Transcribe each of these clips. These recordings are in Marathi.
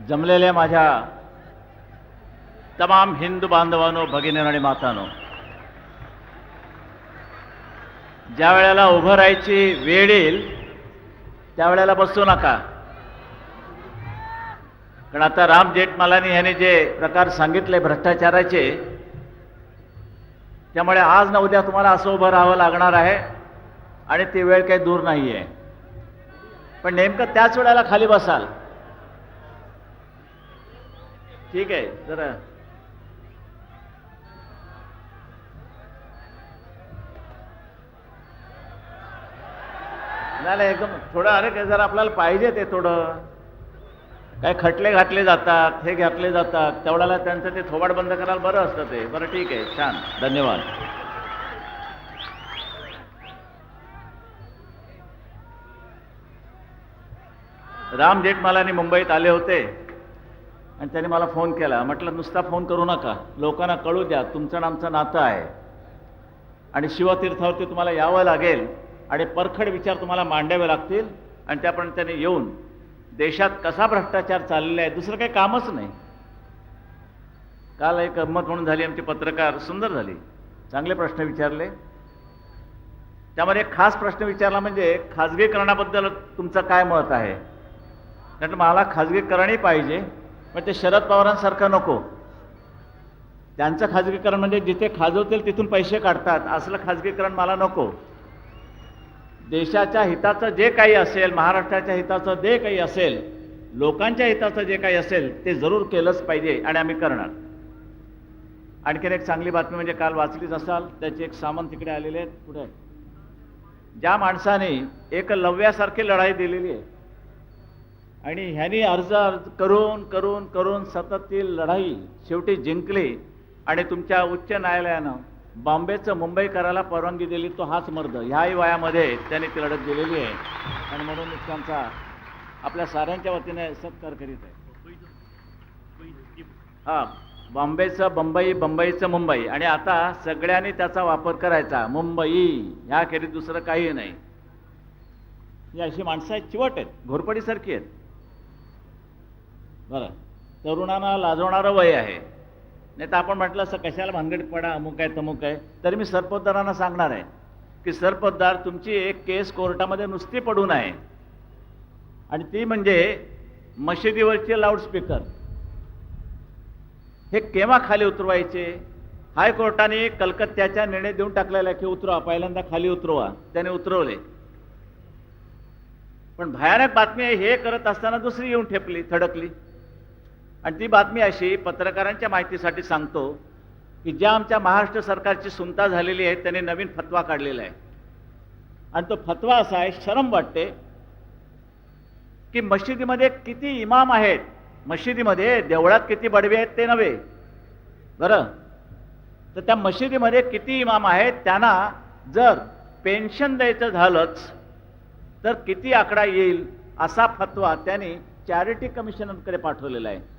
जमलेल्या माझ्या तमाम हिंदू बांधवांनो, भगिनींनो आणि मातांनो, ज्या वेळेला उभं राहायची वेळ येईल त्यावेळेला बसू नका. कारण आता राम जेठमलानी यांनी जे प्रकार सांगितले भ्रष्टाचाराचे, त्यामुळे आज ना उद्या तुम्हाला असं उभं राहावं लागणार आहे आणि ती वेळ काही दूर नाही आहे. पण नेमकं त्याच वेळेला खाली बसाल. ठीक आहे, जरा नाही एकदम थोडं, अरे काय जरा आपल्याला पाहिजे ते थोडं, काय खटले घातले जातात, हे घातले जातात, तेवढ्याला त्यांचं ते थोबाड बंद करायला बरं असतं ते. बरं ठीक आहे, छान, धन्यवाद. राम जेठमलानी मुंबईत आले होते आणि त्यांनी मला फोन केला. म्हटलं नुसता फोन करू नका, लोकांना कळू द्या तुमचं आणि आमचं नातं आहे आणि शिवतीर्थावरती तुम्हाला यावं लागेल आणि परखड विचार तुम्हाला मांडावे लागतील आणि त्याप्रमाणे त्यांनी येऊन देशात कसा भ्रष्टाचार चाललेला आहे, दुसरं काही कामच नाही. काल एक गंमत म्हणून झाली, आमचे पत्रकार सुंदर झाली, चांगले प्रश्न विचारले. त्यामध्ये एक खास प्रश्न विचारला म्हणजे खाजगीकरणाबद्दल तुमचं काय मत आहे. कारण मला खाजगीकरणही पाहिजे, पण ते शरद पवारांसारखं नको. त्यांचं खाजगीकरण म्हणजे जिथे खाजवतील तिथून पैसे काढतात असलं खाजगीकरण मला नको. देशाच्या हिताचं जे काही असेल, महाराष्ट्राच्या हिताचं जे काही असेल, लोकांच्या हिताचं जे काही असेल ते जरूर केलंच पाहिजे आणि आम्ही करणार. आणखीन एक चांगली बातमी म्हणजे काल वाचलीच असाल, त्याचे एक सामंत तिकडे आलेले आहेत पुढे. ज्या माणसाने एकलव्यासारखी लढाई दिलेली आहे आणि ह्यांनी अर्ज करून करून करून सतत ती लढाई शेवटी जिंकली आणि तुमच्या उच्च न्यायालयानं बॉम्बेचं मुंबई करायला परवानगी दिली, तो हाच मर्द. ह्याही वयामध्ये त्यांनी ती लढत दिलेली आहे आणि म्हणून त्यांचा आपल्या साऱ्यांच्या वतीने सत्कार करीत आहे. हां, बॉम्बेचं बंबई, बंबईचं मुंबई, आणि आता सगळ्यांनी त्याचा वापर करायचा. मुंबई ह्याखेरीज दुसरं काही नाही. ही अशी माणसं आहेत, चिवट आहेत, घोरपडीसारखी आहेत. बरं, तरुणांना लाजवणारं वय आहे, नाही तर आपण म्हटलं असं कशाला भानगडीत पडा, अमुक आहे तमुक आहे. तरी मी सरपोतदारांना सांगणार आहे की सरपोतदार, तुमची एक केस कोर्टामध्ये नुसती पडून आहे आणि ती म्हणजे मशिदीवरचे लाऊडस्पीकर. हे केव्हा खाली उतरवायचे. हायकोर्टाने कलकत्त्याचा निर्णय देऊन टाकलेला की उतरवा, पहिल्यांदा खाली उतरवा. त्याने उतरवले. पण भयानक बातमी आहे, हे करत असताना दुसरी येऊन ठेपली, थडकली. आणि ती बातमी अशी, पत्रकारांच्या माहितीसाठी सांगतो की ज्या आमच्या महाराष्ट्र सरकारची सुनता झालेली आहे त्याने नवीन फतवा काढलेला आहे आणि तो फतवा असा आहे, शरम वाटते की मशिदीमध्ये किती इमाम आहेत, मशिदीमध्ये, देवळात किती बडवे आहेत ते नव्हे, बरं, तर त्या मशिदीमध्ये किती इमाम आहेत, त्यांना जर पेन्शन द्यायचं झालंच तर किती आकडा येईल असा फतवा त्यांनी चॅरिटी कमिशनरकडे पाठवलेला आहे.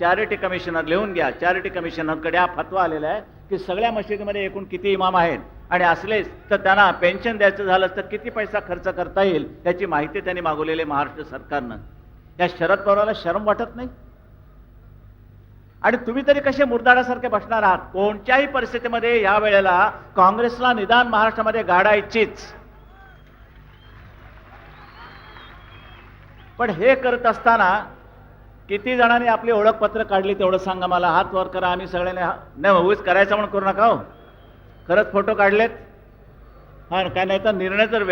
चॅरिटी कमिशनर, लिहून घ्या, चॅरिटी कमिशनरकडे हा फतवा आलेला आहे की सगळ्या मशिदीमध्ये एकूण किती इमाम आहेत आणि असलेच तर त्यांना पेन्शन द्यायचं झालं तर किती पैसा खर्च करता येईल याची माहिती त्यांनी मागवलेली आहे महाराष्ट्र सरकारनं. या शरद पवाराला शरम वाटत नाही. आणि तुम्ही तरी कसे मुरदाडासारखे बसणार आहात. कोणत्याही परिस्थितीमध्ये या वेळेला काँग्रेसला निदान महाराष्ट्रामध्ये गाडायचीच. पण हे करत असताना किती जणांनी आपली ओळखपत्र काढली तेवढं सांगा मला. हात वर करा. आम्ही सगळ्यांनी नाही, उगीच करायचं म्हणून करू नका हो. खरंच फोटो काढलेत. हां, काय नाही तर निर्णय जर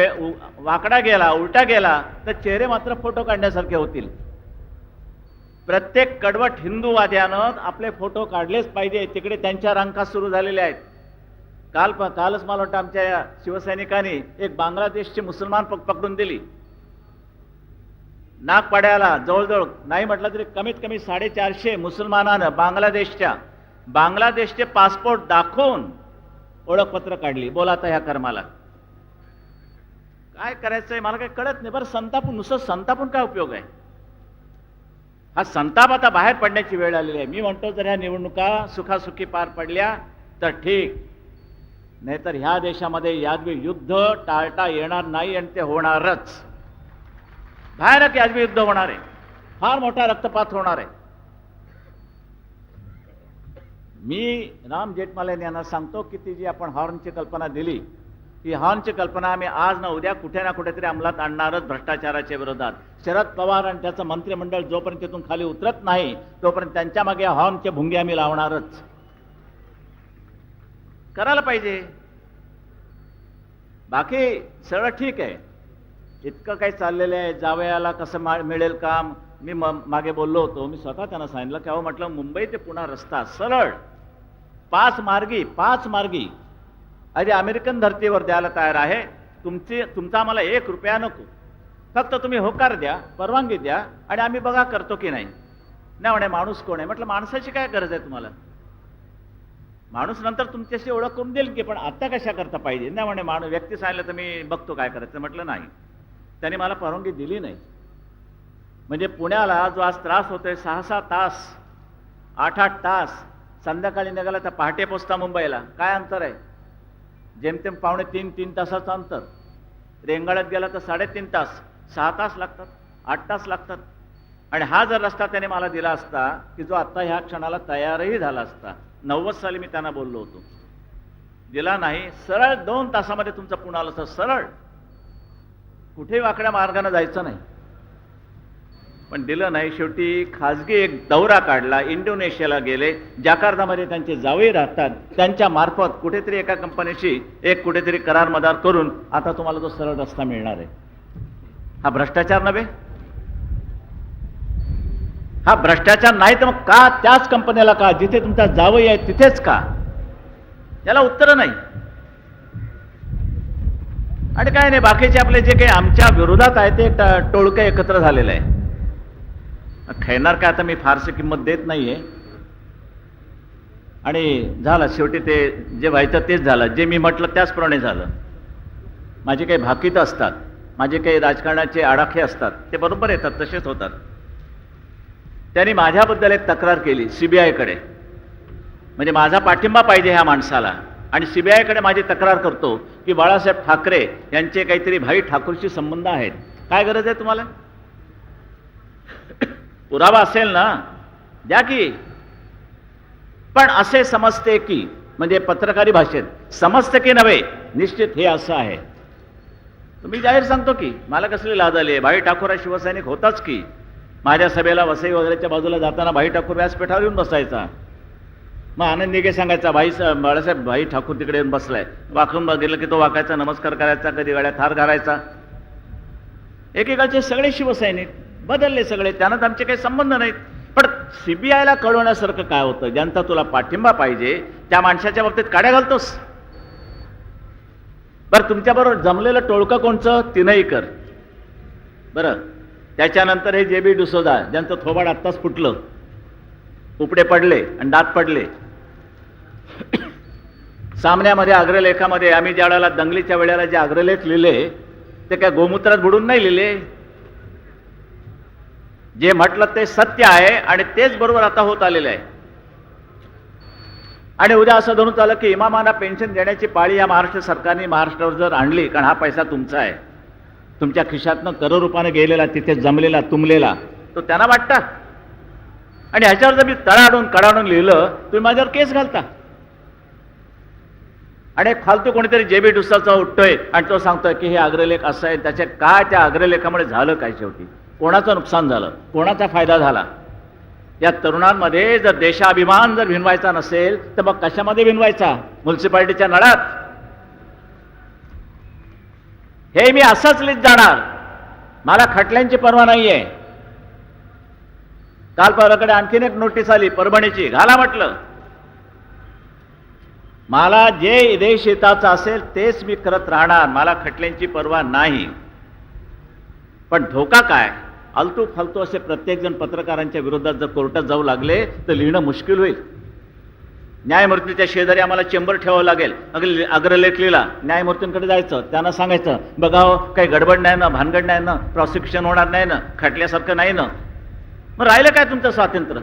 वाकडा गेला, उलटा गेला तर चेहरे मात्र फोटो काढण्यासारखे होतील. प्रत्येक कडवट हिंदूवाद्यानं आपले फोटो काढलेच पाहिजे. तिकडे त्यांच्या रंका सुरू झालेल्या आहेत. कालच मला वाटतं आमच्या शिवसैनिकांनी एक बांगलादेशची मुसलमान पकडून दिली. नागपाड्याला जवळजवळ नाही म्हटलं तरी कमीत कमी 450 मुसलमानानं बांगलादेशचे पासपोर्ट दाखवून ओळखपत्र काढली. बोला आता ह्या कर्माला काय करायचंय मला काही कळत नाही. बरं, संतापून, नुसतं संतापून काय उपयोग आहे. हा संताप आता बाहेर पडण्याची वेळ आलेली आहे. मी म्हणतो जर ह्या निवडणुका सुखासुखी पार पडल्या तर ठीक, नाहीतर ह्या देशामध्ये यादवी युद्ध टाळता येणार नाही आणि ते होणारच. भयानक यादवी युद्ध होणार आहे. फार मोठा रक्तपात होणार आहे. मी राम जेठमलानी यांना सांगतो की ती जी आपण हॉर्नची कल्पना दिली, ही हॉर्नची कल्पना आम्ही आज ना उद्या कुठे ना कुठेतरी अंमलात आणणारच भ्रष्टाचाराच्या विरोधात. शरद पवार आणि त्याचं मंत्रिमंडळ जोपर्यंत तिथून खाली उतरत नाही तोपर्यंत त्यांच्या मागे हॉर्नचे भुंगे आम्ही लावणारच. करायला पाहिजे. बाकी सगळं ठीक आहे, इतकं काही चाललेलं आहे. जावयाला कसं मिळेल काम, मी मागे बोललो होतो. मी स्वतः त्यांना सांगितलं की अहो म्हटलं मुंबई ते पुणा रस्ता सरळ 5 मार्गी अरे अमेरिकन धर्तीवर द्यायला तयार आहे. तुमचा आम्हाला 1 रुपया नको, फक्त तुम्ही होकार द्या, परवानगी द्या आणि आम्ही बघा करतो की नाही. नाही म्हणे माणूस कोण आहे. म्हटलं माणसाची काय गरज आहे तुम्हाला, माणूस नंतर तुमच्याशी ओळख करून देईल की, पण आता कशा करता पाहिजे. नाही म्हणे माणूस व्यक्ती सांगितलं तर मी बघतो काय करायचं. म्हटलं नाही, त्यांनी मला परवानगी दिली नाही. म्हणजे पुण्याला जो आज त्रास होतोय 6-6 तास 8-8 तास, संध्याकाळी निघाला तर पहाटे पोचता मुंबईला, काय अंतर आहे. जेमतेम 2.5-3 तासाचं अंतर. रेंगाळ्यात गेला तर 3.5 तास, 6 तास लागतात, 8 तास लागतात. आणि हा जर रस्ता त्याने मला दिला असता की जो आत्ता ह्या क्षणाला तयारही झाला असता, 90 साली मी त्यांना बोललो होतो, दिला नाही. सरळ 2 तासामध्ये तुमचं पुण्याला असं सरळ, कुठेही वाकड्या मार्गाने जायचं नाही. पण दिलं नाही. शेवटी खाजगी एक दौरा काढला, इंडोनेशियाला गेले, जाकार्तामध्ये त्यांचे जावई राहतात, त्यांच्या मार्फत कुठेतरी एका कंपनीशी एक कुठेतरी करार मदार करून आता तुम्हाला तो सरळ रस्ता मिळणार आहे. हा भ्रष्टाचार नव्हे. हा भ्रष्टाचार नाही तर मग का त्याच कंपनीला, का जिथे तुमचा जावई आहे तिथेच का, याला उत्तर नाही. आणि काय नाही, बाकीचे आपले जे काही आमच्या विरोधात आहे ते टोळकं एकत्र झालेलं आहे. खेळणार काय आता मी फारशी किंमत देत नाहीये. आणि झालं शेवटी, ते जे व्हायचं तेच झालं, जे मी म्हटलं त्याचप्रमाणे झालं. माझे काही भाकीत असतात, माझे काही राजकारणाचे आडाखे असतात, ते बरोबर येतात, तसेच होतात. त्यांनी माझ्याबद्दल एक तक्रार केली सीबीआयकडे, म्हणजे माझा पाठिंबा पाहिजे ह्या माणसाला. आणि सीबीआयकडे माझी तक्रार करतो की बाळासाहेब ठाकरे यांचे काहीतरी भाई ठाकूरशी संबंध आहेत. काय गरज आहे तुम्हाला, पुरावा असेल ना द्या की. पण असे समजते की, म्हणजे पत्रकारी भाषेत समजते की नव्हे, निश्चित हे असं आहे. तुम्ही जाहीर सांगतो की मला कसली लाज आली आहे, भाई ठाकूर हा शिवसैनिक होताच की. माझ्या सभेला वसई वगैरेच्या बाजूला जाताना भाई ठाकूर व्यासपीठावर येऊन बसायचा. मग आनंद निगे सांगायचा बाळासाहेब भाई ठाकूर तिकडे येऊन बसलाय. वाकून बघितलं की तो वाकायचा, नमस्कार करायचा, कधी गाड्या थार घालायचा. एकेकाळचे सगळे शिवसैनिक बदलले सगळे, त्यांनाच आमचे काही संबंध नाहीत. पण सीबीआयला कळवण्यासारखं काय होतं, ज्यांचा तुला पाठिंबा पाहिजे त्या माणसाच्या बाबतीत काड्या घालतोस. बरं, तुमच्याबरोबर जमलेलं टोळकं कोणचं, तीनही कर. बरं, त्याच्यानंतर हे JB डिसोजा, ज्यांचं थोबाड आत्ताच फुटलं, उपडे पडले आणि दात पडले. सामन्यामध्ये अग्रलेखामध्ये आम्ही ज्या वेळेला दंगलीच्या वेळेला जे अग्रलेख लिहिले ते काय गोमूत्रात बुडून नाही लिहिले. जे म्हटलं ते सत्य आहे आणि तेच बरोबर आता होत आलेलं आहे. आणि उद्या असं धरून चाललं की इमामांना पेन्शन देण्याची पाळी या महाराष्ट्र सरकारने महाराष्ट्रावर जर आणली, कारण हा पैसा तुमचा आहे, तुमच्या खिशातनं करोड रुपयाने गेलेला, तिथे जमलेला तुंबलेला, तो त्यांना वाटता. आणि ह्याच्यावर जर मी तळाडून कडाडून लिहिलं, तुम्ही माझ्यावर केस घालता. आणि एक फालतू कोणीतरी JB डिसोजा उठतोय आणि तो सांगतोय की हे अग्रलेख असं आहे, त्याचे काय, त्या अग्रलेखामुळे झालं काय, शेवटी कोणाचं नुकसान झालं, कोणाचा फायदा झाला. या तरुणांमध्ये जर देशाभिमान जर भिनवायचा नसेल तर मग कशामध्ये भिनवायचा, म्युन्सिपालिटीच्या नळात. हे मी असंच लिहित जाणार, मला खटल्यांची पर्वा नाहीये. काल परवाकडे आणखीन एक नोटीस आली परभणीची, घाला म्हटलं. मला जे देश हिताचं असेल तेच मी करत राहणार, मला खटल्यांची पर्वा नाही. पण धोका काय, आलतू फालतू असे प्रत्येकजण पत्रकारांच्या विरोधात जर कोर्टात जाऊ लागले तर लिहिणं मुश्किल होईल. न्यायमूर्तीच्या शेजारी आम्हाला चेंबर ठेवावं लागेल. अग्रलेख लिहिला, न्यायमूर्तींकडे जायचं, त्यांना सांगायचं बघा हो काही गडबड नाही ना, भानगड नाही ना, प्रॉसिक्युशन होणार नाही ना, खटल्यासारखं नाही ना. मग राहिलं काय तुमचं स्वातंत्र्य.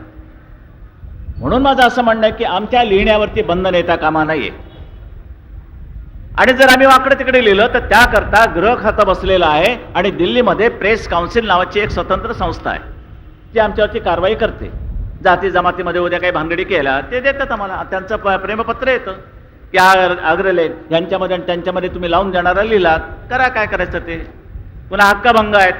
म्हणून माझं असं म्हणणं आहे की आमच्या लिहिण्यावरती बंधन येता कामा नाहीये. आणि जर आम्ही वाकडे तिकडे लिहिलं तर त्याकरता गृह खातं बसलेलं आहे आणि दिल्लीमध्ये प्रेस काउन्सिल नावाची एक स्वतंत्र संस्था आहे. जे आमच्यावरती कारवाई करते. जाती जमातीमध्ये उद्या काही भानगडी केल्या ते देतात आम्हाला, त्यांचं प्रेमपत्र येतं की अग्रलेख यांच्यामध्ये आणि त्यांच्यामध्ये तुम्ही लावून देणारा लिहिलात, करा काय करायचं ते. पुन्हा हक्कभंग आहेत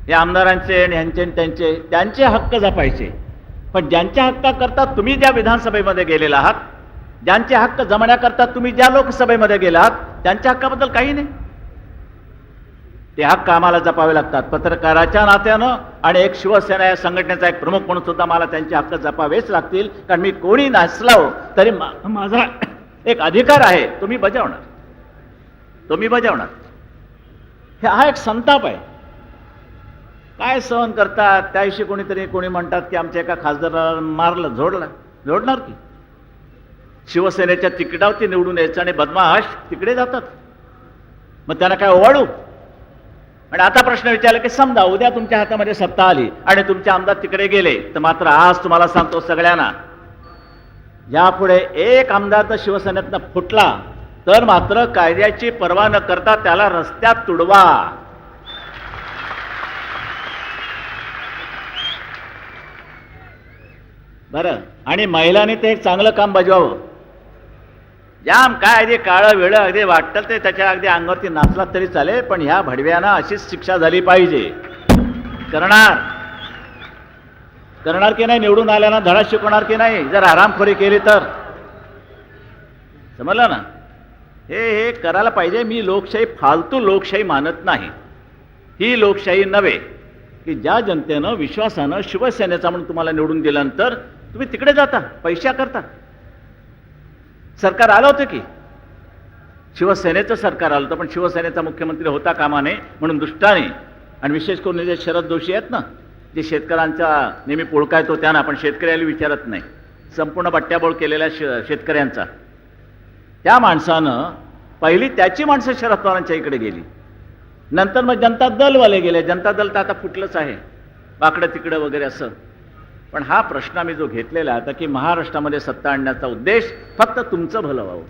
या आमदारांचे आणि ह्यांचे त्यांचे, त्यांचे हक्क जपायचे. पण ज्यांच्या हक्काकरता तुम्ही ज्या विधानसभेमध्ये गेलेला आहात, ज्यांचे हक्क जमण्याकरता तुम्ही ज्या लोकसभेमध्ये गेलात, त्यांच्या हक्काबद्दल काही नाही. ते हक्क आम्हाला जपावे लागतात पत्रकाराच्या नात्यानं, आणि एक शिवसेना या संघटनेचा एक प्रमुख म्हणून सुद्धा मला त्यांचे हक्क जपावेच लागतील. कारण मी कोणी नसलो तरी माझा एक अधिकार आहे, तो मी बजावणार. हा एक संताप आहे. काय सहन करतात त्याविषयी कोणी म्हणतात की आमच्या एका खासदाराला मारलं, जोडणार की शिवसेनेच्या तिकिटावरती निवडून यायचं आणि बदमाश तिकडे जातात, मग त्यांना काय ओवाळू. आणि आता प्रश्न विचारला की समजा उद्या तुमच्या हातामध्ये सत्ता आली आणि तुमचे आमदार तिकडे गेले, तर मात्र आज तुम्हाला सांगतो सगळ्यांना, यापुढे एक आमदार तर शिवसेनेतनं फुटला तर मात्र कायद्याची पर्वा न करता त्याला रस्त्यात तुडवा. बरं, आणि महिलांनी ते एक चांगलं काम बजावं. जाम काय अगदी काळं वेळं अगदी वाटतं ते त्याच्या अगदी अंगावरती नाचला तरी चालेल, पण ह्या भडव्यानं अशीच शिक्षा झाली पाहिजे. करणार की नाही, निवडून आल्यानं धडा शिकवणार की नाही, जर आरामखोरी केली तर. समजलं ना, हे करायला पाहिजे. मी लोकशाही फालतू लोकशाही मानत नाही. ही लोकशाही नव्हे की ज्या जनतेनं विश्वासानं शिवसेनेचा म्हणून तुम्हाला निवडून दिल्यानंतर तुम्ही तिकडे जाता पैशा करता. सरकार आलं होतं की शिवसेनेचं सरकार आलं होतं, पण शिवसेनेचा मुख्यमंत्री होता कामा नये म्हणून दुष्टाने, आणि विशेष करून जे शरद जोशी आहेत ना, जे शेतकऱ्यांचा नेहमी पोळका येतो त्यांना, पण शेतकऱ्याला विचारत नाही, संपूर्ण बट्ट्याबोळ केलेल्या शेतकऱ्यांचा, त्या माणसानं पहिली त्याची माणसं शरद पवारांच्या इकडे गेली. नंतर मग जनता दलवाले गेले. जनता दल तर आता फुटलंच आहे, बाकडं तिकडं वगैरे असं. पण हा प्रश्न आम्ही जो घेतलेला आता की महाराष्ट्रामध्ये सत्ता आणण्याचा उद्देश फक्त तुमचं भलं व्हावं.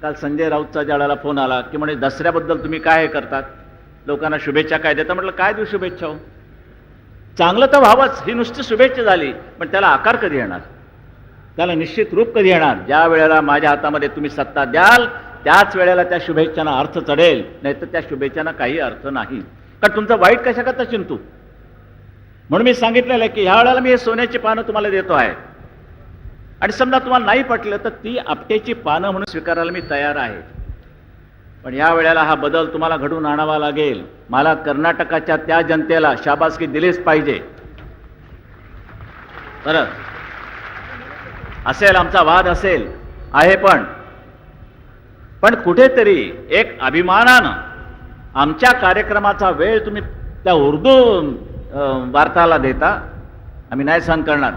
काल संजय राऊतचा ज्याला फोन आला की म्हणे दसऱ्याबद्दल तुम्ही काय करतात, लोकांना शुभेच्छा काय देता. म्हटलं काय देऊ शुभेच्छा हो, चांगलं तर व्हावंच, ही नुसती शुभेच्छा झाली, पण त्याला आकार कधी येणार, त्याला निश्चित रूप कधी येणार. ज्या वेळेला माझ्या हातामध्ये तुम्ही सत्ता द्याल त्याच वेळेला त्या शुभेच्छांना अर्थ चढेल, नाहीतर त्या शुभेच्छांना काही अर्थ नाही. कारण तुमचं वाईट कशा करता चिंतू. म्हणून मी सांगितलेलं आहे की ह्या वेळेला मी हे सोन्याची पानं तुम्हाला देतो आहे, आणि समजा तुम्हाला नाही पटलं तर ती आपटेची पानं म्हणून स्वीकारायला मी तयार आहे. पण या वेळेला हा बदल तुम्हाला घडून आणावा लागेल. मला कर्नाटकाच्या त्या जनतेला शाबासकी दिलीच पाहिजे. बरं असेल, आमचा वाद असेल आहे, पण कुठेतरी एक अभिमानानं आमच्या कार्यक्रमाचा वेळ तुम्ही त्या उर्दू वार्ताला देता, आम्ही नाही सहन करणार.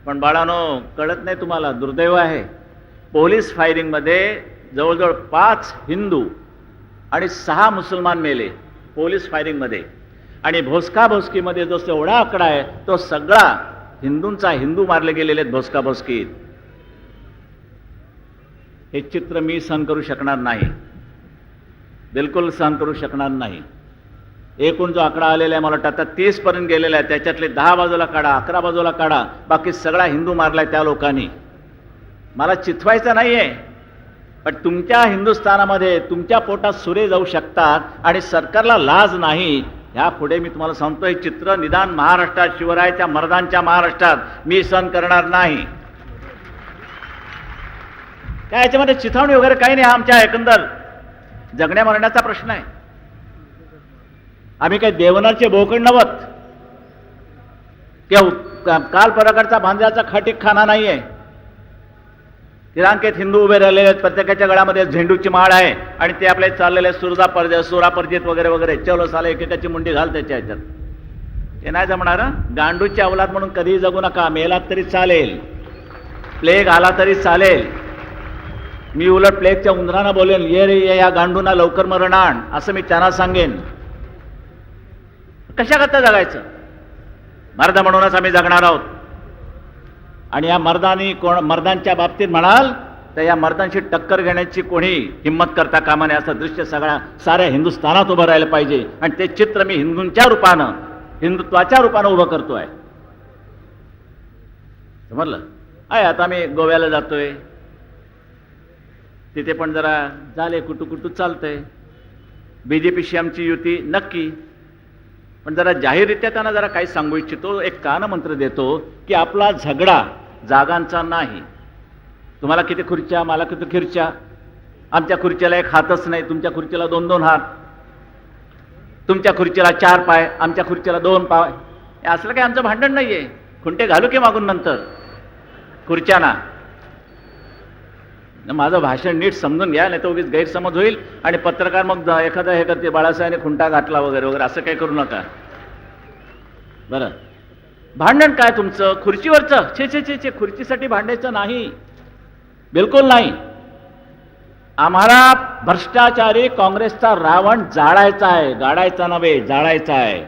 पण बाळानो, कळत नाही तुम्हाला, दुर्दैव आहे, पोलीस फायरिंगमध्ये जवळजवळ 5 हिंदू आणि 6 मुसलमान मेले पोलीस फायरिंगमध्ये, आणि भोसकाभोसकीमध्ये जो एवढा आकडा आहे तो सगळा हिंदूंचा, हिंदू मारले गेलेले आहेत भोसकाभोसकीत. हे चित्र मी सहन करू शकणार नाही, बिलकुल सहन करू शकणार नाही. एकूण जो आकडा आलेला आहे मला वाटतं आता 30 पर्यंत गेलेला आहे, त्याच्यातले 10 बाजूला काढा, 11 बाजूला काढा, बाकी सगळा हिंदू मारलाय त्या लोकांनी. मला चिथवायचं नाहीये, पण तुमच्या हिंदुस्थानामध्ये तुमच्या पोटात सुरे जाऊ शकतात आणि सरकारला लाज नाही. ह्या पुढे मी तुम्हाला सांगतो, हे चित्र निदान महाराष्ट्रात, शिवरायाच्या मर्दांच्या महाराष्ट्रात मी सहन करणार नाही. काय याच्यामध्ये चिथावणी वगैरे काही नाही, हा आमच्या एकंदर जगण्या मरण्याचा प्रश्न आहे. आम्ही काही देवनारचे बोकड नवत किंवा काल परकडचा भांज्याचा खाटीक खाना नाही आहे. तिरांकेत हिंदू उभे राहिलेले आहेत, प्रत्येकाच्या गळ्यामध्ये झेंडूची माळ आहे, आणि ते आपले चाललेले सुरापर्जित वगैरे वगैरे, चलो साले एकेकाची मुंडी घाल त्याच्या ह्याच्यात. ते नाही जमणार. गांडूची अवलाद म्हणून कधीही जगू नका. मेलात तरी चालेल, प्लेग आला तरी चालेल. मी उलट प्लेगच्या उंदरांना बोलेन, ये रे ये, या गांडूंना लवकर मरण आण, असं मी त्यांना सांगेन. कशा करता जगायचं? मर्द म्हणूनच आम्ही जगणार आहोत. आणि या मर्दांच्या बाबतीत म्हणाल तर या मर्दांशी टक्कर घेण्याची कोणी हिंमत करता कामा नये, असं दृश्य साऱ्या हिंदुस्थानात उभं राहिलं पाहिजे. आणि ते चित्र मी हिंदूंच्या रूपानं हिंदुत्वाच्या रूपानं उभं करतोय. समजलं? आहे आता आम्ही गोव्याला जातोय, तिथे पण जरा झाले कुटू चालतंय. बीजेपीशी आमची युती नक्की, पण जरा जाहीररित्या त्यांना जरा काही सांगू इच्छितो. एक कानमंत्र देतो की आपला झगडा जागांचा नाही. तुम्हाला किती खुर्च्या, मला किती खुर्च्या. आमच्या खुर्चीला एक हातच नाही, तुमच्या खुर्चीला 2-2 हात. तुमच्या खुर्चीला 4 पाय, आमच्या खुर्चीला 2 पाय. असलं काही आमचं भांडण नाहीये. खुंटे घालू की मागून नंतर खुर्च्यांना. माझं भाषण नीट समजून घ्या, नाही तर उगीच गैरसमज होईल आणि पत्रकार मग एखादा हे करते बाळासाहेबांनी खुंटा घातला वगैरे वगैरे, असं काही करू नका. बरं, भांडण काय तुमचं खुर्चीवरचं? छे छे छे छे, खुर्चीसाठी भांडायचं नाही, बिलकुल नाही. आम्हाला भ्रष्टाचारी काँग्रेसचा रावण जाळायचा आहे, गाडायचा नव्हे, जाळायचा आहे.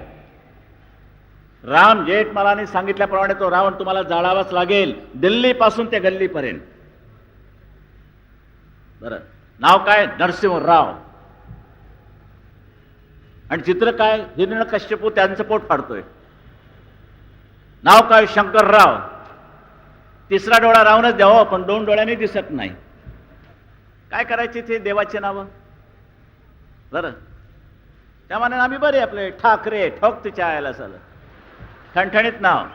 राम जेठमलानी सांगितल्याप्रमाणे तो रावण तुम्हाला जाळावाच लागेल, दिल्लीपासून ते गल्लीपर्यंत. बरं, नाव काय? नरसिंहराव. आणि चित्र काय? हिरण्यकश्यपू त्यांचं पोट फाडतोय. नाव काय? शंकरराव. तिसरा डोळा रावणच द्यावं, पण 2 डोळ्यांनी दिसत नाही. काय करायचे ते देवाचे नावं? बरं, त्यामाने आम्ही बरे आपले ठाकरे, ठोक तिच्या आयला झालं, ठणठणीत नाव.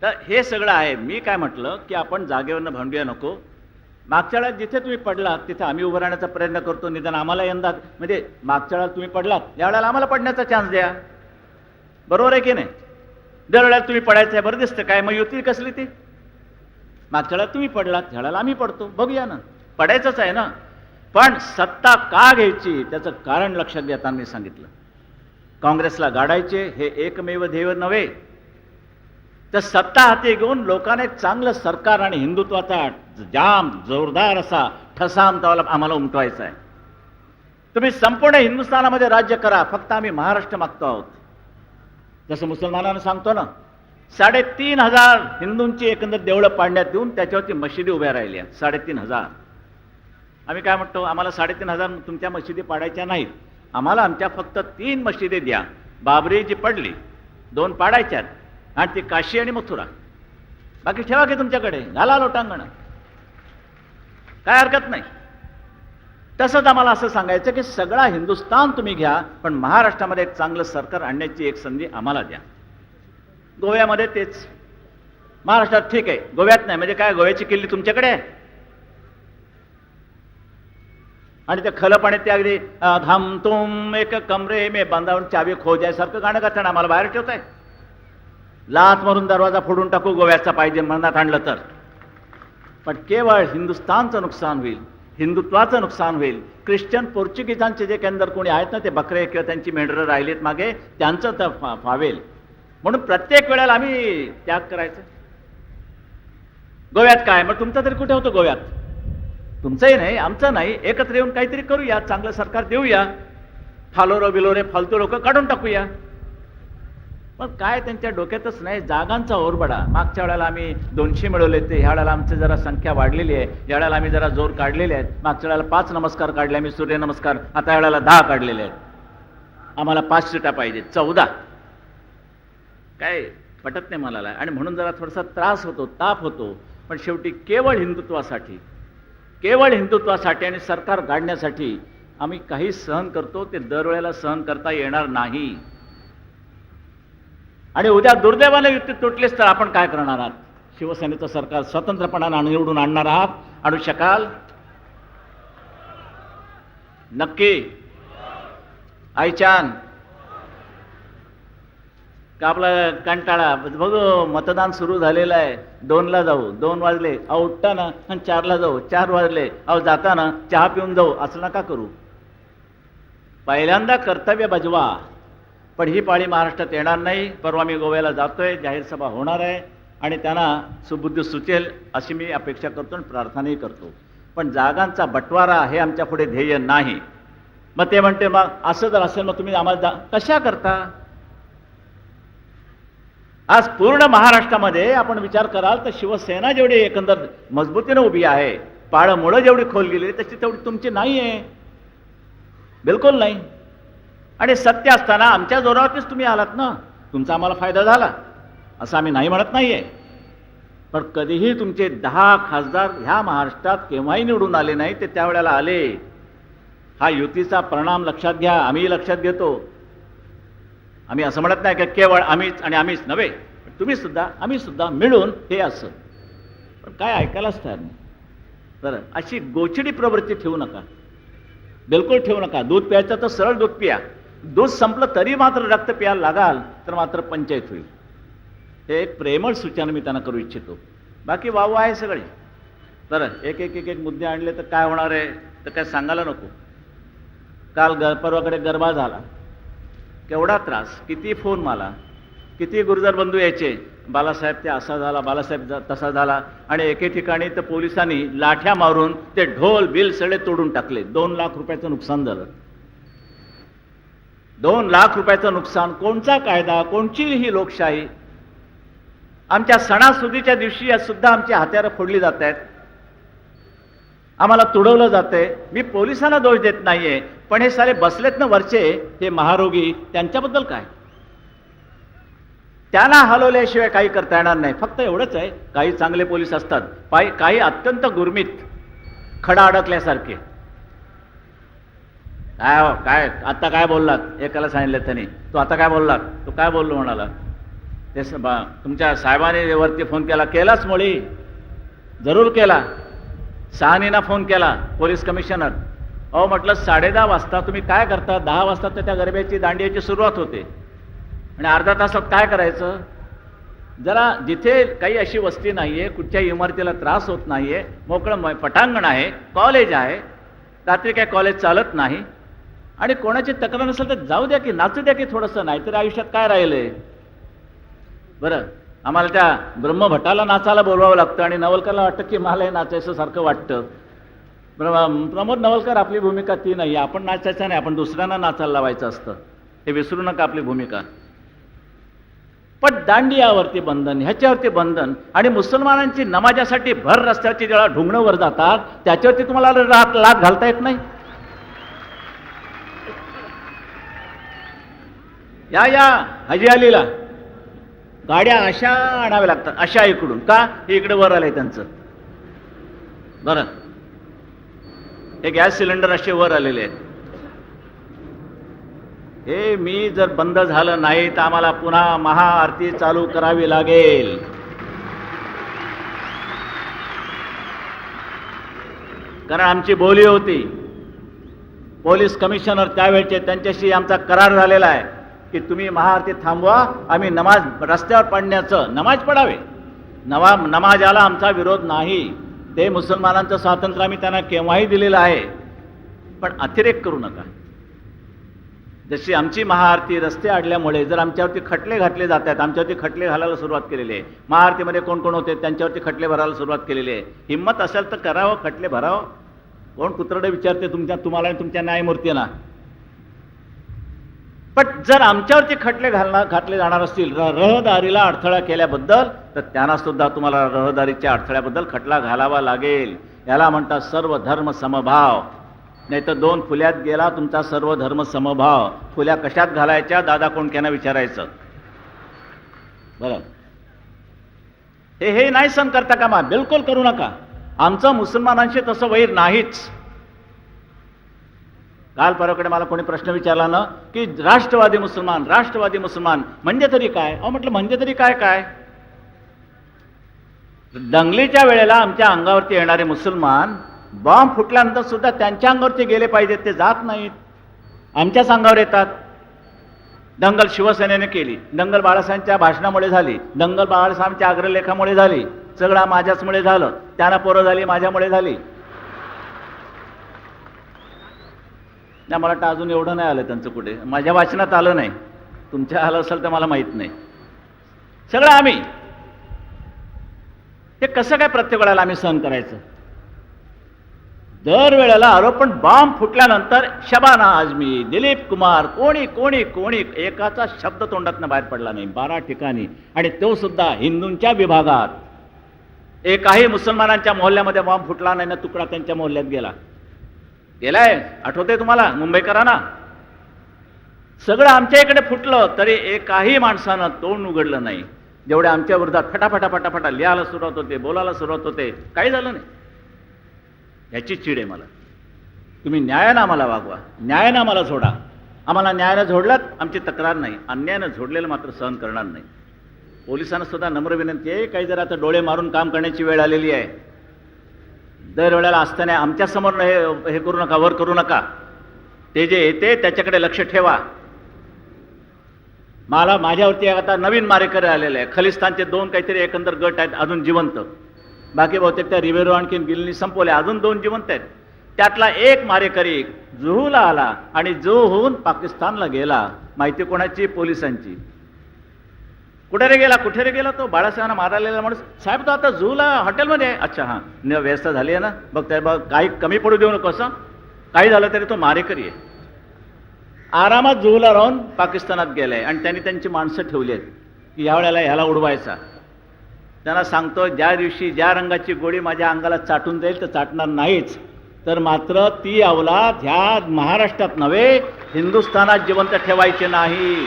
तर हे सगळं आहे. मी काय म्हटलं की आपण जागेवरनं भांडूया नको. मागच्या वेळेला जिथे तुम्ही पडलात तिथे आम्ही उभं राहण्याचा प्रयत्न करतो. निदान आम्हाला यंदा, म्हणजे मागच्या वेळेला तुम्ही पडलात, या वेळेला आम्हाला पडण्याचा चान्स द्या. बरोबर आहे की नाही? दरवेळेला तुम्ही पडायचं आहे, बरं दिसतं काय? मग युती कसली ती? मागच्या वेळेला तुम्ही पडलात, ह्या वेळेला आम्ही पडतो. बघूया ना, पडायचंच आहे ना. पण सत्ता का घ्यायची त्याचं कारण लक्षात घेताना मी सांगितलं, काँग्रेसला गाडायचे हे एकमेव ध्येय नव्हे, तर सत्ता हाती घेऊन लोकांना एक चांगलं सरकार आणि हिंदुत्वाचा जाम जोरदार असा ठसा आम्हाला उमटवायचा आहे. तुम्ही संपूर्ण हिंदुस्थानामध्ये राज्य करा, फक्त आम्ही महाराष्ट्र मागतो आहोत. जसं मुसलमानांना सांगतो ना, 3,500 हिंदूंची एकंदर देवळं पाडण्यात येऊन त्याच्यावरती मशिदी उभ्या राहिल्या. 3,500. आम्ही काय म्हणतो, आम्हाला 3,500 तुमच्या मशिदी पाडायच्या नाहीत, आम्हाला आमच्या फक्त 3 मशिदी द्या. बाबरी जी पडली 2 पाडायच्यात, आणि ती काशी आणि मथुरा. बाकी ठेवा की तुमच्याकडे, घाला लोटांगण, काय हरकत नाही. तसंच आम्हाला असं सांगायचं की सगळा हिंदुस्थान तुम्ही घ्या, पण महाराष्ट्रामध्ये एक चांगलं सरकार आणण्याची एक संधी आम्हाला द्या. गोव्यामध्ये तेच. महाराष्ट्रात ठीक आहे, गोव्यात नाही. म्हणजे काय, गोव्याची किल्ली तुमच्याकडे आहे? आणि ते खलं पाणी ते अगदी धाम तुम एक कमरे मे बांधावून चावी खो जायसारखं गाणं गाताना आम्हाला बाहेर ठेवताय. लाथ मारून दरवाजा फोडून टाकू गोव्याचा पाहिजे मनात आणलं तर. पण केवळ हिंदुस्थानचं नुकसान होईल, हिंदुत्वाचं नुकसान होईल. ख्रिश्चन पोर्चुगीजांचे जे केंद्र कोणी आहेत ना, ते बकरे किंवा त्यांची मेंढरं राहिलीत मागे, त्यांचं तर फावेल. म्हणून प्रत्येक वेळेला आम्ही त्याग करायचं. गोव्यात काय, मग तुमचं तरी कुठे होतं गोव्यात? तुमचंही नाही, आमचं नाही. एकत्र येऊन काहीतरी करूया, चांगलं सरकार देऊया. फालोरो बिलोरे फालतू लोक काढून टाकूया. पण काय त्यांच्या डोक्यातच नाही, जागांचा ओरबडा. मागच्या वेळेला आम्ही 200 मिळवले ते, ह्या वेळेला आमची जरा संख्या वाढलेली आहे, या वेळेला आम्ही जरा जोर काढलेले आहेत. मागच्या वेळेला 5 नमस्कार काढले आम्ही, सूर्यनमस्कार. आता या वेळेला 10 काढलेले आहेत. आम्हाला 5 सीटा पाहिजे, 14. काय पटत नाही मला. आणि म्हणून जरा थोडासा त्रास होतो, ताप होतो. पण शेवटी केवळ हिंदुत्वासाठी आणि सरकार गाडण्यासाठी आम्ही काही सहन करतो, ते दरवेळेला सहन करता येणार नाही. आणि उद्या दुर्दैवाने युती तुटलीच तर आपण काय करणार आहात? शिवसेनेचं सरकार स्वतंत्रपणाने निवडून आणणार आहात? आणू शकाल? नक्की? आईचान का आपला कंटाळा? बघू, मतदान सुरू झालेलं आहे, 2ला जाऊ, 2 वाजले, अहो उठताना, आणि 4ला जाऊ, 4 वाजले, अहो जाताना चहा पिऊन जाऊ. असं नका करू. पहिल्यांदा कर्तव्य बजवा. पण ही पाळी महाराष्ट्रात येणार नाही. परवा मी गोव्याला जातोय, जाहीर सभा होणार आहे, आणि त्यांना सुबुद्धी सुचेल अशी मी अपेक्षा करतो आणि प्रार्थनाही करतो. पण जागांचा बंटवारा हे आमच्या पुढे ध्येय नाही. मग ते म्हणते, मग असं जर असेल मग तुम्ही आम्हाला कशा करता? आज पूर्ण महाराष्ट्रामध्ये आपण विचार कराल तर शिवसेना जेवढी एकंदर मजबूतीने उभी आहे, पाळमुळं जेवढी खोल गेली तशी तेवढी तुमची नाही आहे, बिलकुल नाही. आणि सत्य असताना आमच्या जोरावरतीच तुम्ही आलात ना, तुमचा आम्हाला फायदा झाला असं आम्ही नाही म्हणत नाहीये. पण कधीही तुमचे 10 खासदार ह्या महाराष्ट्रात केव्हाही निवडून आले नाही, ते त्यावेळेला आले. हा युतीचा परिणाम लक्षात घ्या, आम्ही लक्षात घेतो. आम्ही असं म्हणत नाही की केवळ आम्हीच आणि आम्हीच नव्हे, तुम्ही सुद्धा आम्ही सुद्धा मिळून हे असं. पण काय ऐकायलाच तयार नाही. बरं, अशी गोचिडी प्रवृत्ती ठेवू नका, बिलकुल ठेवू नका. दूध प्यायचं तर सरळ दूध पिया. दूध संपलं तरी मात्र रक्त प्यायला लागाल तर मात्र पंचायत होईल. हे एक प्रेमळ सूचना मी त्यांना करू इच्छितो. बाकी वाव आहे सगळे. बरं, एक एक एक एक मुद्दे आणले तर काय होणार आहे तर काय सांगायला नको. काल परवाकडे गरबा झाला, केवढा त्रास, किती फोन मला, किती गुरुजर बंधू यायचे, बालासाहेब ते असा झाला, बालासाहेब तसा झाला. आणि एके ठिकाणी तर पोलिसांनी लाठ्या मारून ते ढोल बिल सगळे तोडून टाकले. 2 लाख रुपयाचं नुकसान झालं. 2 लाख रुपयाचं नुकसान. कोणचा कायदा, कोणची ही लोकशाही? आमच्या सणासुदीच्या दिवशी सुद्धा आमची हत्यारं फोडली जात आहेत, आम्हाला तुडवलं जातंय. मी पोलिसांना दोष देत नाहीये, पण हे साले बसलेत ना वरचे हे महारोगी, त्यांच्याबद्दल काय? त्यांना हलवल्याशिवाय काही करता येणार नाही. फक्त एवढंच आहे, काही चांगले पोलीस असतात, काही अत्यंत गुरमीत, खडा अडकल्यासारखे. काय आता काय बोललात? एकाला सांगितलं त्यांनी, तू आता काय बोललात? तू काय बोललो म्हणाला? ते तुमच्या साहेबांनी वरती फोन केलाच मुळी, जरूर केला. सहानीना फोन केला, पोलीस कमिशनर. अहो म्हटलं 10:30 वाजता तुम्ही काय करता? 10 वाजता तर त्या गरब्याची दांडियाची सुरुवात होते आणि अर्धा तासात काय करायचं? जरा जिथे काही अशी वस्ती नाहीये, कुठच्याही इमारतीला त्रास होत नाहीये, मोकळं पटांगण आहे, कॉलेज आहे, रात्री काय कॉलेज चालत नाही आणि कोणाची तक्रार नसेल तर जाऊ द्या की, नाचू द्या की थोडंसं, नाहीतर आयुष्यात काय राहिलंय? बरं, आम्हाला त्या ब्रह्मभट्टाला नाचायला बोलवावं लागतं आणि नवलकरला वाटतं की मला हे नाचायचं सारखं वाटतं. प्रमोद नवलकर, आपली भूमिका ती नाही. आपण नाचायचं नाही, आपण दुसऱ्यांना नाचायला लावायचं असतं. हे विसरू नका आपली भूमिका. पण दांडियावरती बंधन, ह्याच्यावरती बंधन आणि मुसलमानांची नमाजासाठी भर रस्त्याची जेव्हा ढुंगणं वर जातात त्याच्यावरती तुम्हाला लाथ घालता येत नाही. या हजी अलीला गाड्या अशा आणाव्या लागतात, अशा इकडून का? हे इकडे वर आलंय त्यांचं. बरं, हे गॅस सिलेंडर असे वर आलेले आहेत. हे मी जर बंद झालं नाही तर आम्हाला पुन्हा महाआरती चालू करावी लागेल. कारण आमची बोली होती. पोलीस कमिशनर त्यावेळचे, त्यांच्याशी आमचा करार झालेला आहे की तुम्ही महाआरती थांबवा, आम्ही नमाज रस्त्यावर पडण्याचं, नमाज पडावे, नमाजाला आमचा विरोध नाही. ते मुसलमानांचं स्वातंत्र्य आम्ही त्यांना केव्हाही दिलेलं आहे, पण अतिरेक करू नका. जशी आमची महाआरती रस्ते अडल्यामुळे जर आमच्यावरती खटले घातले जात आहेत, आमच्यावरती खटले घालायला सुरुवात केलेली आहे. महाआरतीमध्ये कोण कोण होते त्यांच्यावरती खटले भरायला सुरुवात केलेली आहे. हिंमत असेल तर करावं, खटले भरावं. कोण कुत्रडे विचारते तुम्हाला आणि तुमच्या न्यायमूर्तींना? पण जर आमच्यावरती खटले घातले जाणार असतील रहदारीला अडथळा केल्याबद्दल, तर त्यांना सुद्धा तुम्हाला रहदारीच्या अडथळ्याबद्दल खटला घालावा लागेल. याला म्हणतात सर्व धर्म समभाव. नाही तर 2 फुल्यात गेला तुमचा सर्व धर्म समभाव. फुल्या कशात घालायच्या दादा कोणक्यांना विचारायचं. बरं, हे नाही सहन करता कामा, बिलकुल करू नका. आमचं मुसलमानांशी तसं वैर नाहीच. काल परवाकडे मला कोणी प्रश्न विचारला ना की राष्ट्रवादी मुसलमान म्हणजे तरी काय? अहो म्हटलं म्हणजे तरी काय? दंगलीच्या वेळेला आमच्या अंगावरती येणारे मुसलमान बॉम्ब फुटल्यानंतर सुद्धा त्यांच्या अंगावरती गेले पाहिजेत, ते जात नाहीत, आमच्याच अंगावर येतात. दंगल शिवसेनेने केली, दंगल बाळासाहेबांच्या भाषणामुळे झाली, दंगल बाळासाहेबांच्या अग्रलेखामुळे झाली, सगळं माझ्याचमुळे झालं, त्यांना पोरं झाली माझ्यामुळे झाली. नाही, मला वाटतं अजून एवढं नाही आलं त्यांचं, कुठे माझ्या वाचनात आलं नाही, तुमच्या आलं असेल तर मला माहीत नाही. सगळं आम्ही, ते कसं काय प्रत्येक वेळेला आम्ही सहन करायचं? दर वेळेला आरोपण बॉम्ब फुटल्यानंतर शबाना आझमी, दिलीप कुमार, कोणी एकाचा शब्द तोंडातनं बाहेर पडला नाही 12 ठिकाणी, आणि तो सुद्धा हिंदूंच्या विभागात. एकाही मुसलमानांच्या मोहल्ल्यामध्ये बॉम्ब फुटला नाही ना तुकडा त्यांच्या मोहल्ल्यात गेलाय. आठवतंय तुम्हाला मुंबईकरांना? सगळं आमच्या इकडे फुटलं तरी एकाही माणसानं तोंड उघडलं नाही. जेवढे आमच्या विरोधात फटाफटा फटाफटा लिहायला सुरुवात होते, बोलायला सुरुवात होते, काही झालं नाही. याची चीड आहे मला. तुम्ही न्यायानं आम्हाला वागवा, न्यायानं आम्हाला झोडा. आम्हाला न्यायानं झोडलात आमची तक्रार नाही, अन्यायानं झोडलेलं मात्र सहन करणार नाही. पोलिसांना सुद्धा नम्र विनंती आहे, काही जर आता डोळे मारून काम करण्याची वेळ आलेली आहे. दरवेळेला असताना आमच्यासमोर हे करू नका, वर करू नका. ते जे येते त्याच्याकडे लक्ष ठेवा. माझ्यावरती आता नवीन मारेकरी आलेले आहे. खलिस्तानचे 2 काहीतरी एकंदर गट आहेत अजून जिवंत. बाकी बहुतेक त्या रिव्हेरो आणखीन गिलनी संपवले, अजून 2 जिवंत आहेत. त्यातला एक मारेकरी जुहूला आला आणि जुहूहून पाकिस्तानला गेला. माहिती कोणाची? पोलिसांची. कुठे रे गेला, कुठे रे गेला तो? बाळासाहेबांना मारलेला माणूस. साहेब तो आता जुहूला हॉटेलमध्ये आहे. अच्छा, हां, व्यवस्था झाली आहे ना, बघ त्या बघ, काही कमी पडू देऊ नको. असं काही झालं तरी तो मारेकरी आहे. आरामात जुहूला राहून पाकिस्तानात गेलाय आणि त्यांनी त्यांची माणसं ठेवली आहेत की ह्या वेळेला ह्याला उडवायचा. त्यांना सांगतो, ज्या दिवशी ज्या रंगाची गोळी माझ्या अंगाला चाटून जाईल तर चाटणार नाहीच, तर मात्र ती अवलाद ह्या महाराष्ट्रात नव्हे हिंदुस्थानात जिवंत ठेवायचे नाही.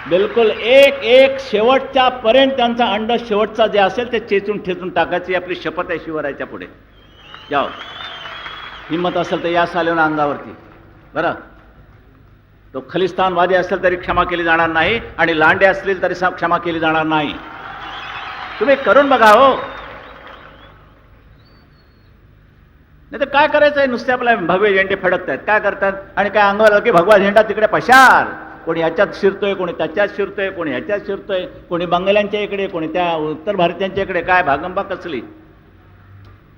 बिलकुल एक शेवटच्या पर्यंत त्यांचा अंड शेवटचा जे असेल ते चेचून ठेचून टाकायची आपली शपथ आहे शिवरायाच्या पुढे. जाओ, हिंमत असेल तर या सालेन अंगावरती. बरं, तो खलिस्तानवादी असेल तरी क्षमा केली जाणार नाही आणि लांडे असतील तरी क्षमा केली जाणार नाही. तुम्ही करून बघा हो. नाही तर काय करायचंय? नुसते आपल्या भगवे झेंडे फडकत आहेत. काय करतात? आणि काय अंगावर की भगवा झेंडा तिकडे पशार. कोणी ह्याच्यात शिरतोय, कोणी त्याच्यात शिरतोय, कोणी ह्याच्यात शिरतोय, कोणी बंगाल्यांच्या इकडे, कोणी त्या उत्तर भारतीयांच्या इकडे. काय भागंबा कसली?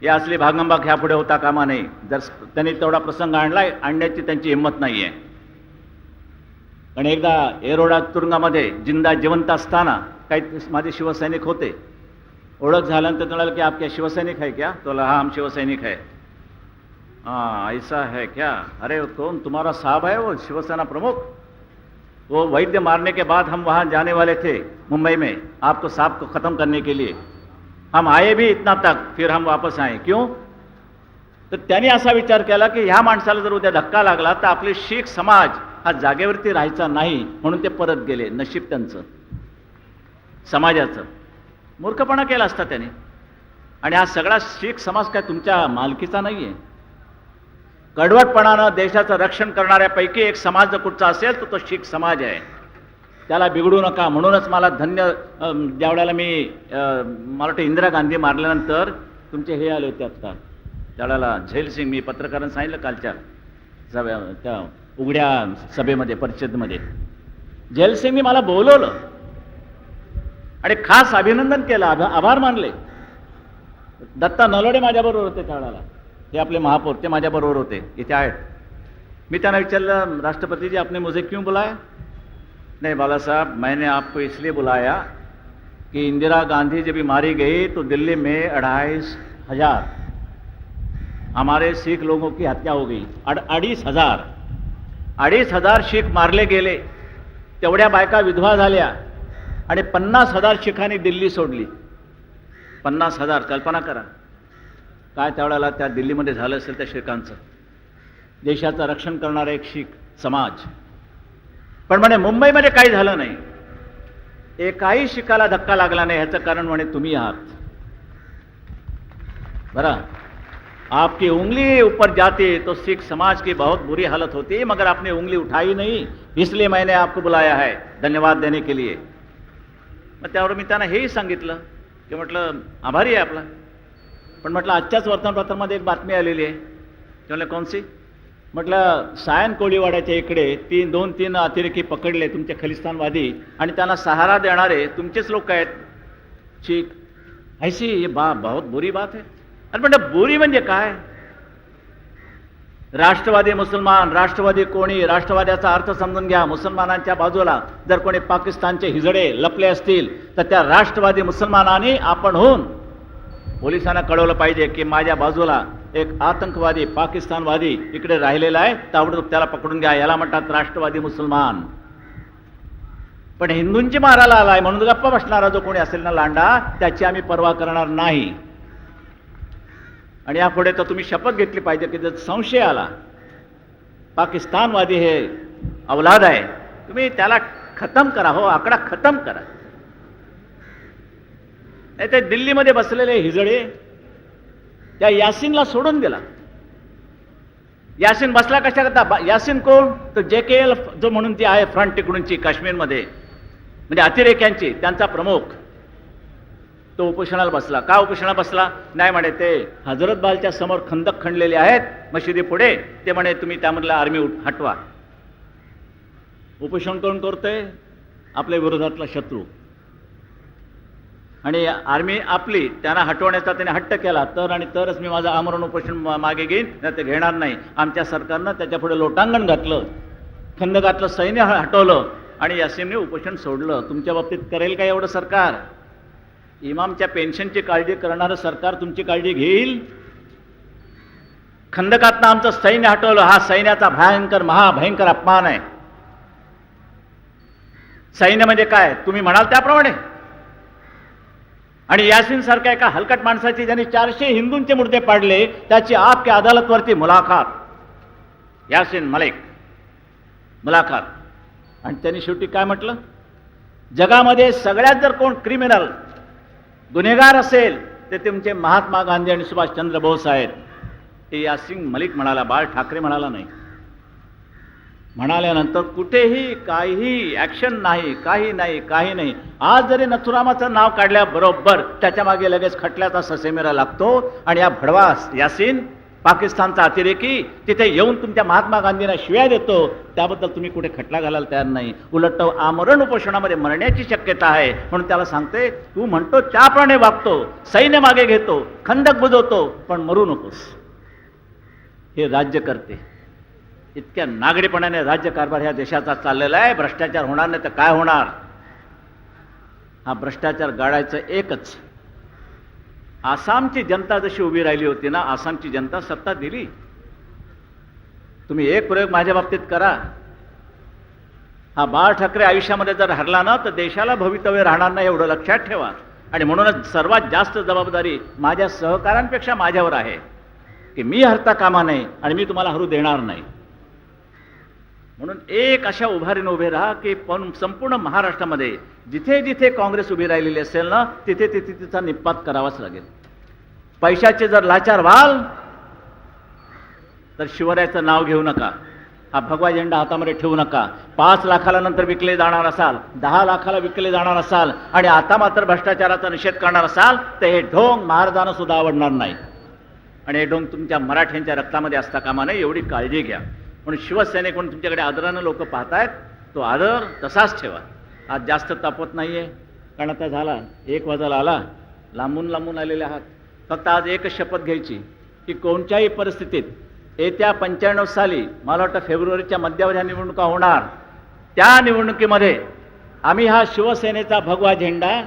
या असली भागंबा ह्या पुढे होता कामा नाही. जर त्यांनी तेवढा प्रसंग आणण्याची त्यांची हिंमत नाही आहे. आणि एकदा एरोडा तुरुंगामध्ये जिवंत असताना काही माझे शिवसैनिक होते. ओळख झाल्यानंतर म्हणाले की आप क्या शिवसैनिक है क्या? तो हाँ, हम शिवसैनिक है. हाँ, ऐसा है क्या? अरे कौन? तुम्हारा साहब है वो शिवसेना प्रमुख? वो वैद्य मारने के बाद हम वहाँ जाने वाले थे मुंबई में आपको साहब को ख़त्म करने के लिए. हम आए भी इतना तक, फिर हम वापस आए. क्यों? तर त्यांनी असा विचार केला की ह्या माणसाला जर उद्या धक्का लागला तर आपले शीख समाज हा जागेवरती राहायचा नाही, म्हणून ते परत गेले. नशीब त्यांचं, समाजाचं. मूर्खपणा केला असता त्याने. आणि हा सगळा शीख समाज काय तुमच्या मालकीचा नाही आहे. कडवटपणानं देशाचं रक्षण करणाऱ्यापैकी एक समाज जर कुठचा असेल तर तो शीख समाज आहे. त्याला बिघडू नका. म्हणूनच मला ज्यावेळेला मला वाटतं इंदिरा गांधी मारल्यानंतर तुमचे हे आले होते आत्ता त्यावेळेला झैल सिंग, मी पत्रकारांना सांगितलं कालच्या त्या उघड्या सभेमध्ये, परिषदेमध्ये, झैल सिंगनी मला बोलवलं आणि खास अभिनंदन केलं, आभार मानले. दत्ता नलोडे माझ्याबरोबर होते त्यावेळेला, हे आपले महापौर, ते माझ्याबरोबर होते, इथे आहेत. मी त्यांना विचारलं, राष्ट्रपति जी आपने मुझे क्यों बुलाया? नहीं बाला साहब, मैंने आपको इसलिए बुलाया कि इंदिरा गांधी जब मारी गई तो दिल्ली में 2,500 हमारे सिख लोगों की हत्या हो गई. 2,500 शीख मारले गेले. तेवढ्या बायका विधवा झाल्या आणि 50,000 शिखांनी दिल्ली सोडली. 50,000, कल्पना करा काय त्यावेळेला त्या दिल्लीमध्ये झालं असेल त्या शिखांचं. देशाचं रक्षण करणारा एक शीख समाज. पण म्हणे मुंबईमध्ये काही झालं नाही, एकाही शिखाला धक्का लागला नाही. ह्याचं कारण म्हणे तुम्ही आहात. बरं, आपकी उंगली ऊपर जाती तो सिख समाज की बहुत बुरी हालत होती, मगर आपने उंगली उठाई नहीं, इसलिए मैंने आपको बुलाया है धन्यवाद देने के लिए. मग त्यावर मी त्यांना हेही सांगितलं की म्हटलं आभारी आहे आपला, पण म्हटलं आजच्याच वर्तमानपत्रामध्ये एक बातमी आलेली आहे. ते म्हणले कोणसी? म्हटलं सायन कोळीवाड्याच्या इकडे 2-3 अतिरेकी पकडले तुमचे खलिस्तानवादी आणि त्यांना सहारा देणारे तुमचेच लोक आहेत शीख. ऐसी ये बहुत बुरी बात है. अरे म्हटलं बुरी म्हणजे काय? राष्ट्रवादी मुसलमान, राष्ट्रवादी कोणी, राष्ट्रवाद्याचा अर्थ समजून घ्या. मुसलमानांच्या बाजूला जर कोणी पाकिस्तानचे हिजडे लपले असतील तर त्या राष्ट्रवादी मुसलमानांनी आपण होऊन पोलिसांना कळवलं पाहिजे की माझ्या बाजूला एक आतंकवादी पाकिस्तानवादी इकडे राहिलेला आहे, ताबडतोब त्याला पकडून घ्या. याला म्हणतात राष्ट्रवादी मुसलमान. पण हिंदूंची मारायला आलाय म्हणून गप्पा बसणारा जो कोणी असेल ना लांडा, त्याची आम्ही पर्वा करणार नाही. आणि यापुढे तर तुम्ही शपथ घेतली पाहिजे की जर संशय आला पाकिस्तानवादी हे अवलाद आहे, तुम्ही त्याला खतम करा, हो आकडा खतम करा. नाही ते दिल्लीमध्ये बसलेले हिजडे त्या यासीनला सोडून दिला. यासीन बसला कशा करता? यासीन कोण? तो JKL जो म्हणून ती आहे फ्रंट तिकडूनची काश्मीरमध्ये, म्हणजे अतिरेक्यांची, त्यांचा प्रमुख, तो उपोषणाला बसला. का उपोषणाला बसला? नाही म्हणे ते हजरतबालच्या समोर खंदक खणलेले आहेत मशिदी पुढे, ते म्हणे तुम्ही त्यामधला आर्मी हटवा. उपोषण कोण करतोय? आपल्या विरोधातला शत्रू. आणि आर्मी आपली त्यांना हटवण्याचा त्याने हट्ट केला, तर आणि तरच मी माझं आमरण उपोषण मागे घेईन, नाही ते घेणार नाही. आमच्या सरकारनं त्याच्या पुढे लोटांगण घातलं, खंदकातलं सैन्य हटवलं आणि यासीनने उपोषण सोडलं. तुमच्या बाबतीत करेल का एवढं सरकार? इमामच्या पेन्शनची काळजी करणारं सरकार तुमची काळजी घेईल? खंदकातनं आमचं सैन्य हटवलं, हा सैन्याचा भयंकर महाभयंकर अपमान आहे. सैन्य म्हणजे काय? तुम्ही म्हणाल त्याप्रमाणे. आणि यासीन सारख्या एका हलकट माणसाची, ज्यांनी 400 हिंदूंचे मुर्दे पाडले, त्याची आपल्या अदालतवरती मुलाखत, यासीन मलिक मुलाखत. आणि त्यांनी शेवटी काय म्हटलं? जगामध्ये सगळ्यात जर कोण क्रिमिनल गुन्हेगार असेल ते तुमचे महात्मा गांधी आणि सुभाषचंद्र बोस आहेत. हे यासीन मलिक म्हणाला, बाळ ठाकरे म्हणाला नाही. म्हणाल्यानंतर कुठेही काहीही ॲक्शन नाही, काही नाही, काही नाही. आज जरी नथुरामाचं नाव काढल्याबरोबर त्याच्या मागे लगेच खटल्याचा ससेमिरा लागतो. आणि या भडवा यासीन, पाकिस्तानचा अतिरेकी, तिथे येऊन तुमच्या महात्मा गांधींना शिव्या देतो. त्याबद्दल तुम्ही कुठे खटला घालायला तयार नाही. उलट आमरण उपोषणामध्ये मरण्याची शक्यता आहे. म्हणून त्याला सांगते, तू म्हणतो त्याप्रमाणे वागतो, सैन्य मागे घेतो, खंदक बुजवतो, पण मरू नकोस. हे राज्य करते. इतक्या नागडीपणाने राज्यकारभार ह्या देशाचा चाललेला आहे. भ्रष्टाचार होणार नाही तर काय होणार? हा भ्रष्टाचार गाडायचं एकच. आसामची जनता जशी उभी राहिली होती ना, आसामची जनता सत्ता दिली. तुम्ही एक प्रयोग माझ्या बाबतीत करा. हा बाळ ठाकरे आयुष्यामध्ये जर हरला ना, तर देशाला भवितव्य राहणार नाही, एवढं लक्षात ठेवा. आणि म्हणूनच सर्वात जास्त जबाबदारी माझ्या सहकाऱ्यांपेक्षा माझ्यावर आहे की मी हरता कामा नये आणि मी तुम्हाला हरू देणार नाही. म्हणून एक अशा उभारीने उभे राहा की पण संपूर्ण महाराष्ट्रामध्ये जिथे जिथे काँग्रेस उभी राहिलेली असेल ना, तिथे तिथे तिचा निपात करावाच लागेल. पैशाचे जर लाचार व्हाल तर शिवरायाचं नाव घेऊ नका, हा भगवा झेंडा हातामध्ये ठेवू नका. 5 लाखाला नंतर विकले जाणार असाल, 10 लाखाला विकले जाणार असाल आणि आता मात्र भ्रष्टाचाराचा निषेध करणार असाल, तर हे ढोंग महाराजांना सुद्धा आवडणार नाही. आणि हे ढोंग तुमच्या मराठ्यांच्या रक्तामध्ये असता कामा नये, एवढी काळजी घ्या. म्हणून शिवसैनिक तुमच्याकडे आदरानं लोक पाहतायत, तो आदर तसाच ठेवा. आज जास्त तापत नाहीये, कारण आता झाला 1 वाजायला आला, लांबून लांबून आलेले आहात. फक्त आज एकच शपथ घ्यायची की कोणत्याही परिस्थितीत येत्या 95 साली, मला वाटतं फेब्रुवारीच्या मध्यावर ह्या निवडणुका होणार, त्या निवडणुकीमध्ये आम्ही हा शिवसेनेचा भगवा झेंडा,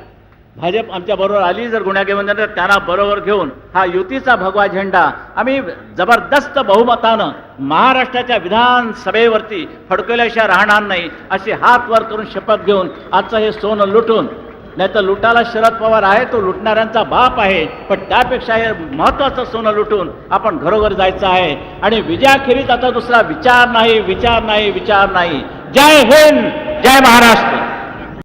भाजप आमच्या बरोबर आली जर गुन्हा घेऊन तर त्यांना बरोबर घेऊन हा युतीचा भगवा झेंडा आम्ही जबरदस्त बहुमतानं महाराष्ट्राच्या विधानसभेवरती फडकवल्याशिवाय राहणार नाही, असे हात वर करून शपथ घेऊन आजचं हे सोनं लुटून, नाही तर लुटाला शरद पवार आहे, तो लुटणाऱ्यांचा बाप आहे, पण त्यापेक्षा हे महत्त्वाचं सोनं लुटून आपण घरोघर जायचं आहे. आणि विजयाखेरीज आता दुसरा विचार नाही, विचार नाही, विचार नाही. जय हिंद, जय महाराष्ट्र.